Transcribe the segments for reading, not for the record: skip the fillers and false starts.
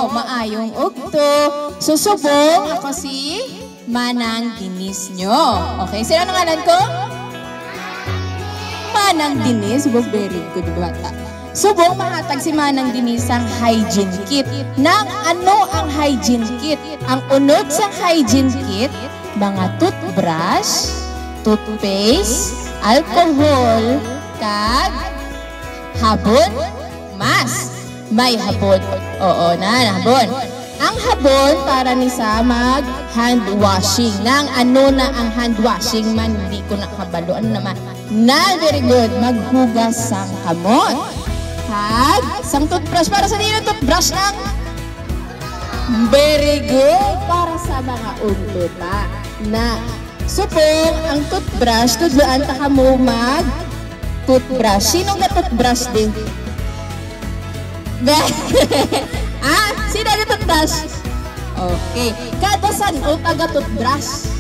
maayong ugto. Susubong ako si Manang Dinis nyo. Okay, sino ang ngalan ko? Manang Dinis. Very good bata. Subong mahatag si Manang Dinis ang hygiene kit. Nang ano ang hygiene kit? Ang unod sa hygiene kit, mga toothbrush, toothpaste, alcohol, kag habon, mas. May habon. Oo na, habon. Ang habon para ni sa mag hand washing. Nang ano na ang hand washing man, hindi ko nakabalo. Ano naman? Na, very good. Maghugas sang kamot. Kag, sang toothbrush. Para sa nila toothbrush lang. Very good. Para sa mga untuta. Na, supong ang toothbrush, tudlaan ta ka mo mag toothbrush. Sinong na toothbrush din? Sino na toothbrush? Okay. Kada san o taga toothbrush?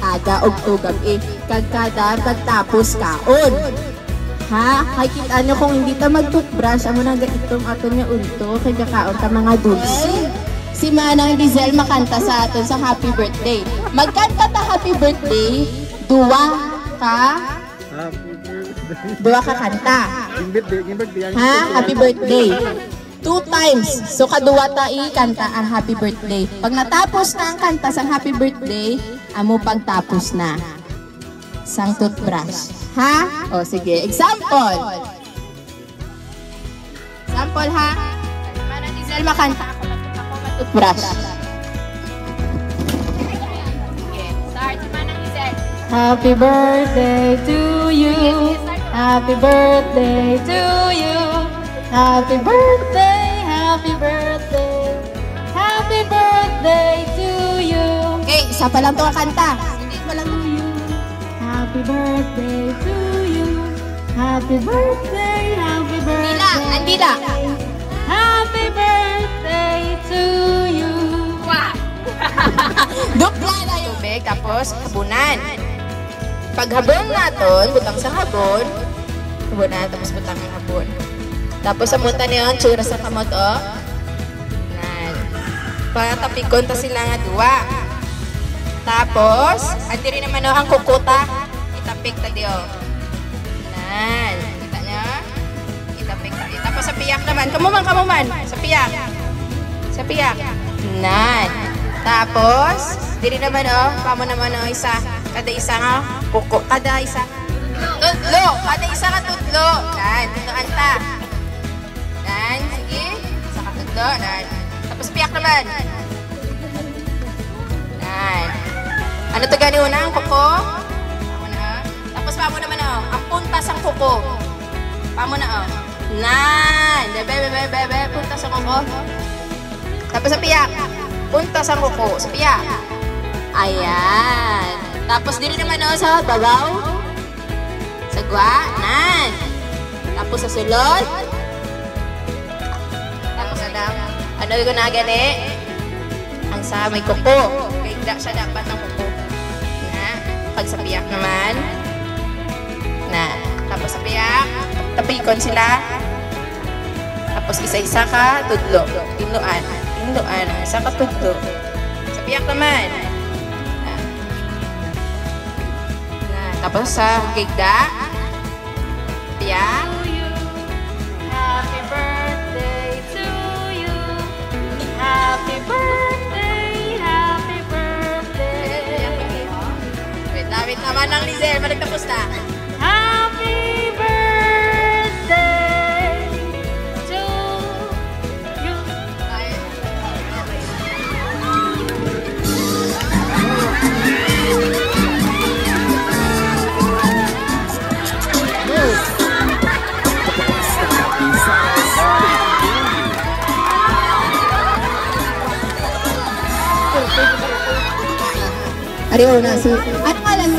Aga og ugab kagkada pagtapos kaon. Ha? Makikita nyo kung hindi ta mag-toothbrush, amo na itong aton nga unto, kay kakaon ta mga dulce. Si Manang Dizel makanta sa aton sa happy birthday. Magkanta ta happy birthday, duwa ka kanta. Ha? Happy birthday. 2 times. So, kaduwa ta kanta ang happy birthday. Pag natapos na ang kanta sa happy birthday, amo pagtapos na. Sang toothbrush. Ha? O, sige. Example. Example, ha? Manang Dizel makanta. Ako mag-toothbrush. Sige. Start. Manang Dizel. Happy birthday to you. Happy birthday to you. Happy birthday, happy birthday. Happy birthday to you. Okay, isa pa lang to ang kanta. Hindi pa lang to you. Happy birthday to you. Happy birthday, happy birthday. Andila. Happy birthday to you. Wow. Dupla na yung bag, tapos habunan. Pag habon natin, butang sa habon. Habon na, tapos butang ang habon. Tapos sa munta niyon, tsura sa kamot, o. Nan. Patapikon ta sila nga duwa. Tapos, andi rin naman o, ang kukuta. Itapik ta di, o. Nan. Kita niya? Itapik ta. Tapos sa piyak naman. Kamuman. Sa piyak. Sa piyak. Nan. Tapos, di rin naman, o. Pamo naman, o, isa. Kada isa nga, kuko. Kada isa. Tutlo. Kada isa ka tutlo. Nan. Tutuan ta. Dan, sige. Isa ka tutlo. Dan. Tapos piyak naman. Dan. Ano to gani una? Ang kuko? Pamo na, o. Tapos pamo naman, o. Ang puntas ang kuko. Pamo na, o. Nan. Bebe. Puntas ang kuko. Tapos sa piyak. Puntas ang kuko. Sa piyak. Ayan. Tapos dito naman, o, sa babaw. Sa gwa. Nan. Tapos sa sulod. Tapos ano yung na gani? Ang sa may kuko. Kaya siya dapat ng kuko. Na. Pag sa piyak naman. Na. Tapos sa piyak. Tapikon sila. Tapos isa-isa ka. Tudlo. Tinluan. Isa ka tudlo. Sa piyak naman. Na. Tapos sa gigda. Piyak. Happy birthday to you. Happy birthday, happy birthday. Wait naman ng Lizel, malagtapos na. Happy birthday to you. Ariyo na. Ano nga lang